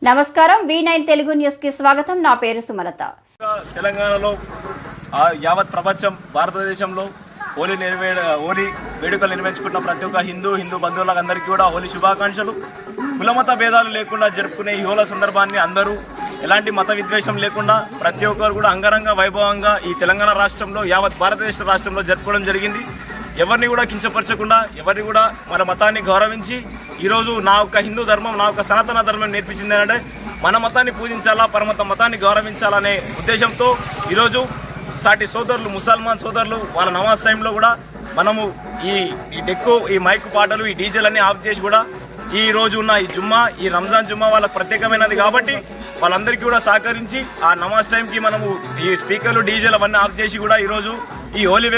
నమస్కారం V9 Telugu news కి స్వాగతం. నా పేరు సుమలత. తెలంగాణలో యావత్ ప్రపంచం భారతదేశంలో హోలీ వేడుకలు నిర్వహించుకుంటున్న ప్రతి ఒక్క హిందూ బంధువులకు అందరికీ కూడా హోలీ శుభాకాంక్షలు. కులమత భేదాలు లేకుండా జరుపుకునే ఈ హోలీ సందర్భాన్ని అందరూ ఎలాంటి మత విద్వేషం లేకుండా ప్రతి ఒక్కరు కూడా అంగరంగ వైభవంగా ఈ తెలంగాణ రాష్ట్రంలో యావత్ భారతదేశ రాష్ట్రంలో జరుపుకోవడం జరిగింది. ఎవరిని కూడా కించపరచకుండా ఎవరిని కూడా మన మతాన్ని గౌరవించి ఈరోజు నా యొక్క హిందూ ధర్మం నా యొక్క సనాతన ధర్మం నేర్పించింది ఏంటంటే మన మతాన్ని పూజించాలా, పరమత మతాన్ని గౌరవించాలనే ఉద్దేశంతో ఈరోజు సాటి సోదరులు ముసల్మాన్ సోదరులు వాళ్ళ నమాజ్ టైంలో కూడా మనము ఈ డెక్కు ఈ మైక్ పాటలు ఈ డీజేలన్నీ ఆఫ్ చేసి కూడా ఈ రోజు ఉన్న ఈ రంజాన్ జుమ్మా వాళ్ళకి ప్రత్యేకమైనది కాబట్టి వాళ్ళందరికీ కూడా సహకరించి ఆ నమాజ్ టైంకి మనము ఈ స్పీకర్లు డీజేలు అవన్నీ ఆఫ్ చేసి కూడా ఈరోజు ఈ హోలీ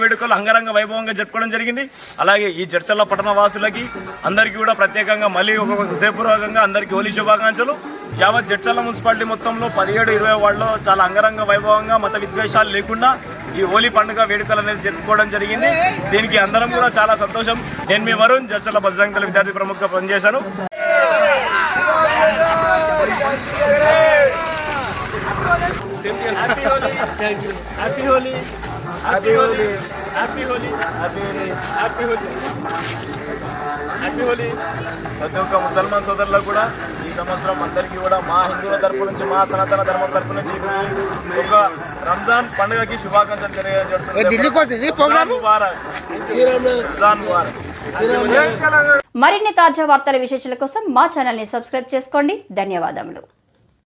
వేడుకలు అంగరంగ వైభవంగా జరుపుకోవడం జరిగింది. అలాగే ఈ జడ్చర్ల పట్టణ వాసులకి అందరికీ కూడా ప్రత్యేకంగా మళ్ళీ ఒక హృదయపూర్వకంగా అందరికీ హోలీ శుభాకాంక్షలు. యావత్ జడ్చర్ల మున్సిపాలిటీ మొత్తంలో 17-20 వార్డులో చాలా అంగరంగ వైభవంగా మత విద్వేషాలు లేకుండా ఈ హోలీ పండుగ వేడుకలు అనేది జరుపుకోవడం జరిగింది. దీనికి అందరం కూడా చాలా సంతోషం. నేను మీ వరుణ్, జడ్చర్ల బజరంగ దళ విద్యార్థి ప్రముఖంగా పనిచేశాను. ప్రతి ఒక్క ముసల్మాన్ సోదరులకు కూడా ఈ సంవత్సరం అందరికీ కూడా మా హిందువుల తరపు నుంచి మా సనాతన ధర్మం తరపు నుంచి ఒక రంజాన్ పండుగకి శుభాకాంక్షలు తెలియజేస్తున్నాను. మరిన్ని తాజా వార్తల విశేషాల కోసం మా ఛానల్ ని సబ్స్క్రైబ్ చేసుకోండి. ధన్యవాదములు.